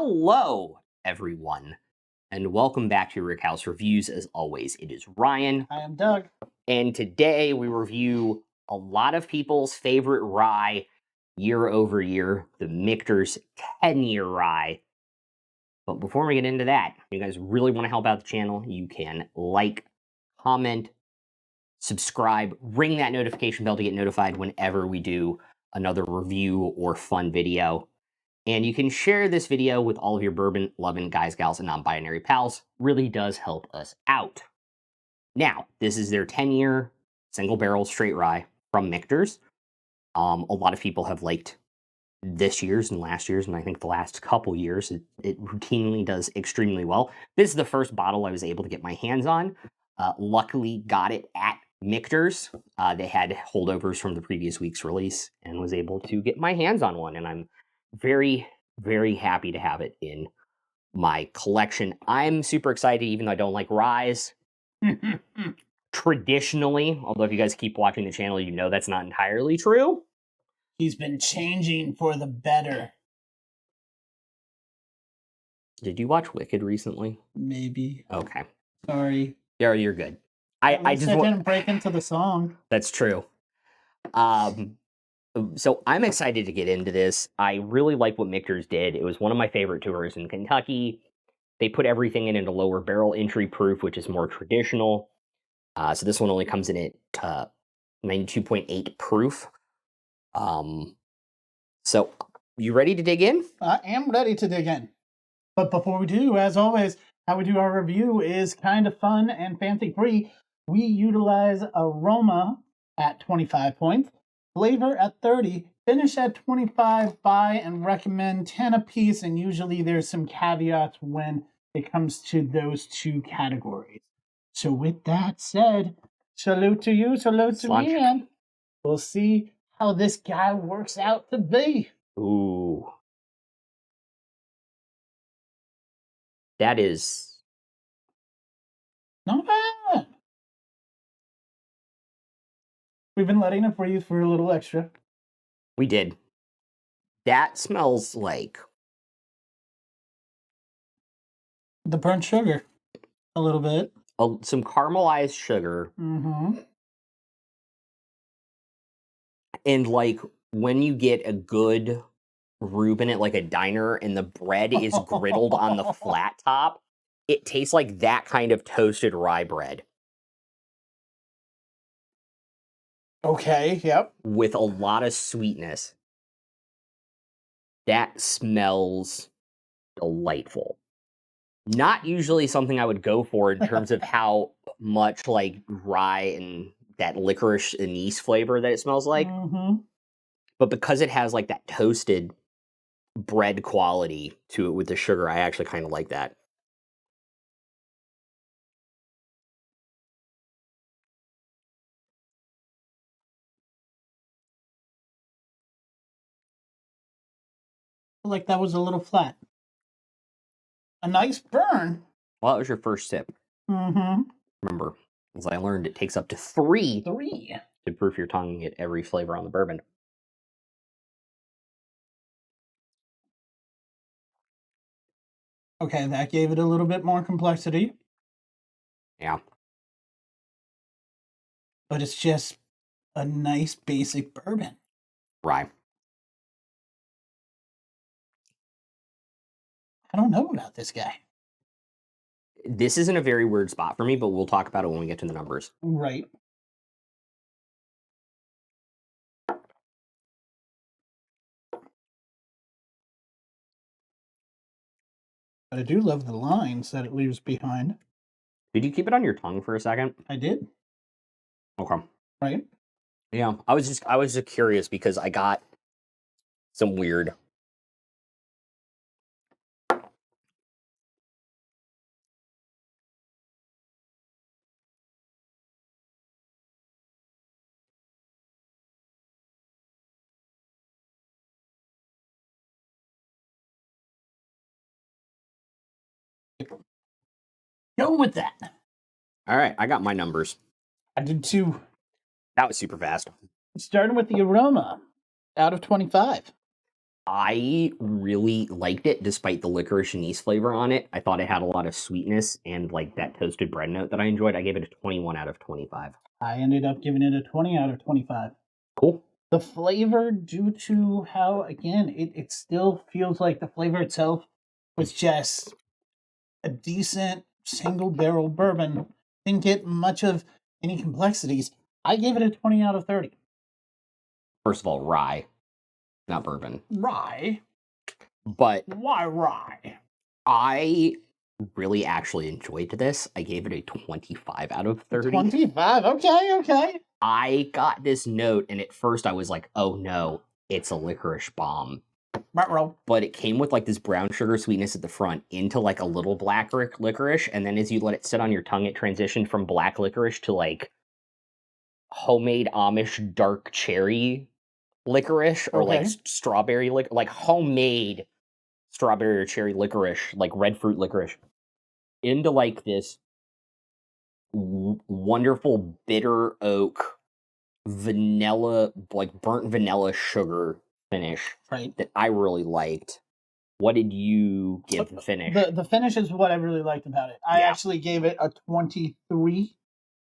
Hello, everyone, and welcome back to Rick House Reviews. As always, it is Ryan. I am Doug. And today we review a lot of people's favorite rye year over year, the Michter's 10-year rye. But before we get into that, if you guys really want to help out the channel, you can like, comment, subscribe, ring that notification bell to get notified whenever we do another review or fun video. And you can share this video with all of your bourbon-loving guys, gals, and non-binary pals. Really does help us out. Now, this is their 10-year single-barrel straight rye from Michter's. A lot of people have liked this year's and last year's, and I think the last couple years. It routinely does extremely well. This is the first bottle I was able to get my hands on. Luckily, got it at Michter's. They had holdovers from the previous week's release and was able to get my hands on one, and I'm very, very happy to have it in my collection. I'm super excited, even though I don't like ryes. Traditionally, although if you guys keep watching the channel, you know that's not entirely true. He's been changing for the better. Did you watch Wicked recently? Maybe. Okay. Sorry. Yeah, you're good. I just didn't break into the song. That's true. So I'm excited to get into this. I really like what Michter's did. It was one of my favorite tours in Kentucky. They put everything in a lower barrel entry proof, which is more traditional. So this one only comes in at 92.8 proof. So you ready to dig in? I am ready to dig in. But before we do, as always, how we do our review is kind of fun and fancy-free. We utilize aroma at 25 points, flavor at 30, finish at 25, buy and recommend 10 apiece, and usually there's some caveats when it comes to those two categories. So with that said, salute to you, salute to me, and we'll see how this guy works out to be. Ooh. That is not bad. We've been letting it breathe for a little extra. We did. That smells like the burnt sugar. A little bit. Some caramelized sugar. Mm-hmm. And like when you get a good Reuben at like a diner and the bread is griddled on the flat top, it tastes like that kind of toasted rye bread. Okay, yep. With a lot of sweetness. That smells delightful. Not usually something I would go for in terms of how much like rye and that licorice anise flavor that it smells like. Mm-hmm. But because it has like that toasted bread quality to it with the sugar, I actually kind of like that. Like that was a little flat. A nice burn. Well, that was your first sip. Mm-hmm. Remember, as I learned, it takes up to three to proof your tongue and get every flavor on the bourbon. Okay, that gave it a little bit more complexity. Yeah. But it's just a nice basic bourbon. Rye. I don't know about this guy. This isn't a very weird spot for me, but we'll talk about it when we get to the numbers. Right. But I do love the lines that it leaves behind. Did you keep it on your tongue for a second? I did. Okay. Right. Yeah, I was just curious because I got some weird. Go with that. All right, I got my numbers. I did too. That was super fast. Starting with the aroma, out of 25. I really liked it despite the licorice anise flavor on it. I thought it had a lot of sweetness and like that toasted bread note that I enjoyed. I gave it a 21 out of 25. I ended up giving it a 20 out of 25. Cool. The flavor, due to how, again, it still feels like the flavor itself was just a decent single barrel bourbon. Didn't get much of any complexities. I gave it a 20 out of 30. First of all, rye, not bourbon. Rye? But Why rye? I really actually enjoyed this. I gave it a 25 out of 30. 25? Okay, okay. I got this note, and at first I was like, oh no, it's a licorice bomb. Ruh-roh. But it came with like this brown sugar sweetness at the front into like a little black licorice, and then as you let it sit on your tongue, it transitioned from black licorice to like homemade Amish dark cherry licorice, or like Okay. strawberry like homemade strawberry or cherry licorice, like red fruit licorice, into like this wonderful bitter oak vanilla, like burnt vanilla sugar finish Right. that I really liked. What did you give the finish? The finish is what I really liked about it. I Yeah. actually gave it a 23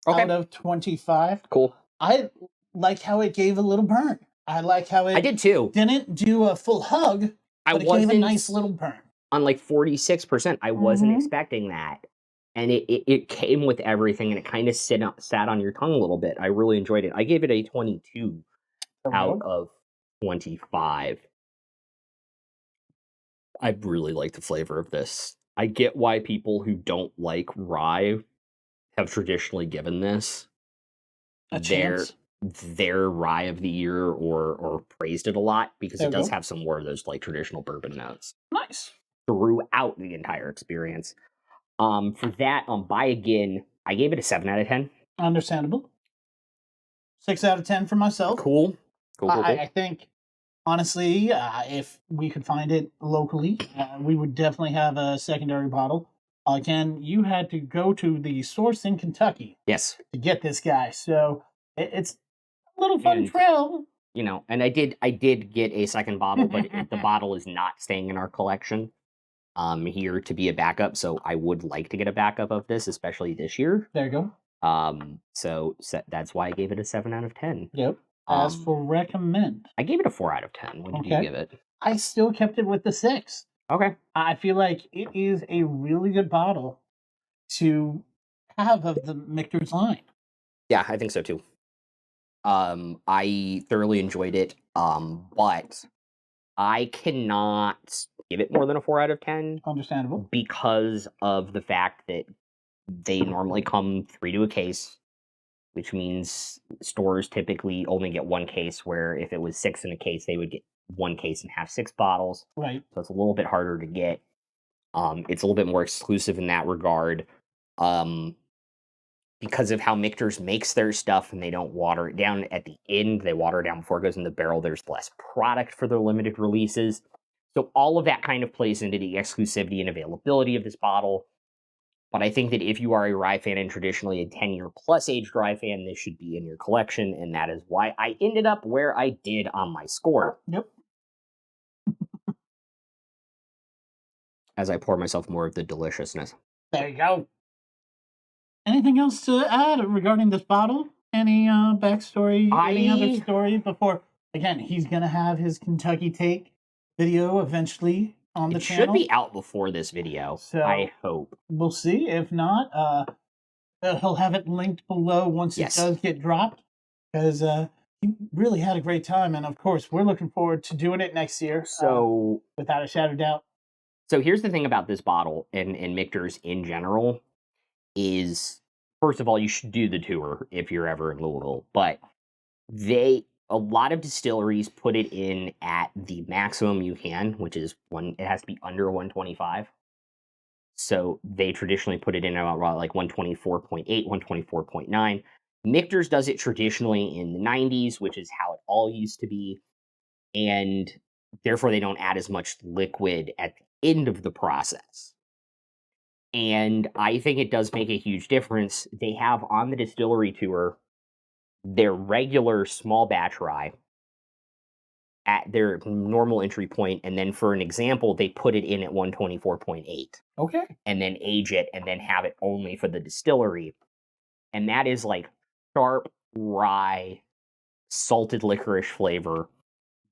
Okay. out of 25. Cool. I like how it gave a little burn. I like how it I did too. didn't do a full hug, I but it gave a wasn't nice little burn. on like 46%. I wasn't Mhm. expecting that. And it came with everything, and it kind of sat on your tongue a little bit. I really enjoyed it. I gave it a 22 out of 25. I really like the flavor of this. I get why people who don't like rye have traditionally given this A their chance. their rye of the year, or praised it a lot, because There it we does go. have some more of those like traditional bourbon notes Nice. throughout the entire experience. For that, on Buy Again, I gave it a 7 out of 10. Understandable. 6 out of 10 for myself. Cool. Cool. I think, honestly, if we could find it locally, we would definitely have a secondary bottle. Again, you had to go to the source in Kentucky Yes. to get this guy, so it's a little fun And, trail. you know, and I did get a second bottle, but the bottle is not staying in our collection here to be a backup, so I would like to get a backup of this, especially this year. There you go. So that's why I gave it a 7 out of 10. Yep. As for recommend, I gave it a 4 out of 10. What did you Okay. give it? I still kept it with the 6. Okay. I feel like it is a really good bottle to have of the Michter's line. Yeah, I think so too. I thoroughly enjoyed it. But I cannot give it more than a 4 out of 10 Understandable. because of the fact that they normally come 3 to a case, which means stores typically only get 1 case, where if it was 6 in a case, they would get 1 case and have 6 bottles. Right. So it's a little bit harder to get. It's a little bit more exclusive in that regard. Because of how Michter's makes their stuff, and they don't water it down at the end, they water it down before it goes in the barrel. There's less product for their limited releases. So all of that kind of plays into the exclusivity and availability of this bottle. But I think that if you are a rye fan, and traditionally a 10-year plus aged rye fan, this should be in your collection. And that is why I ended up where I did on my score. Yep. As I pour myself more of the deliciousness. There you go. Anything else to add regarding this bottle? Any backstory? Any other story before? Again, he's gonna have his Kentucky Take video eventually on the It should channel. be out before this video. So I hope. We'll see. If not, he'll have it linked below once Yes. it does get dropped. Because he really had a great time, and of course, we're looking forward to doing it next year. So without a shadow of doubt. So here's the thing about this bottle, and Michter's in general, is first of all, you should do the tour if you're ever in Louisville. But a lot of distilleries put it in at the maximum you can, which is it has to be under 125. So they traditionally put it in about like 124.8, 124.9. Michter's does it traditionally in the 90s, which is how it all used to be. And therefore, they don't add as much liquid at the end of the process. And I think it does make a huge difference. They have on the distillery tour their regular small batch rye, at their normal entry point, and then for an example, they put it in at 124.8 Okay. and then age it and then have it only for the distillery. And that is like sharp rye, salted licorice flavor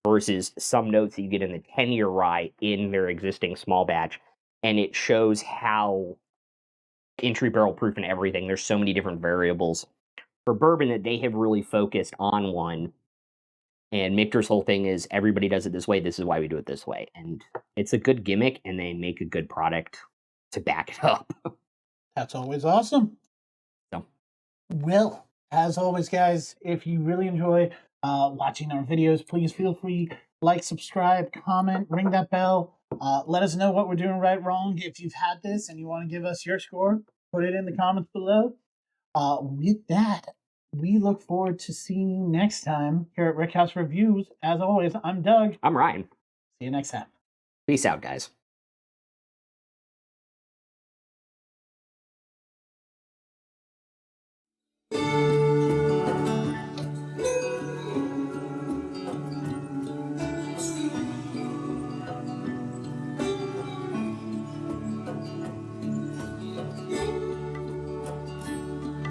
versus some notes that you get in the 10-year rye in their existing small batch. And it shows how entry barrel proof and everything, there's so many different variables for bourbon that they have really focused on one. And Michter's whole thing is everybody does it this way. This is why we do it this way. And it's a good gimmick, and they make a good product to back it up. That's always awesome. So, Well, as always, guys, if you really enjoy watching our videos, please feel free like, subscribe, comment, ring that bell. Let us know what we're doing right, wrong. If you've had this and you want to give us your score, put it in the comments below. With that, we look forward to seeing you next time here at Rickhouse Reviews. As always, I'm Doug. I'm Ryan. See you next time. Peace out, guys.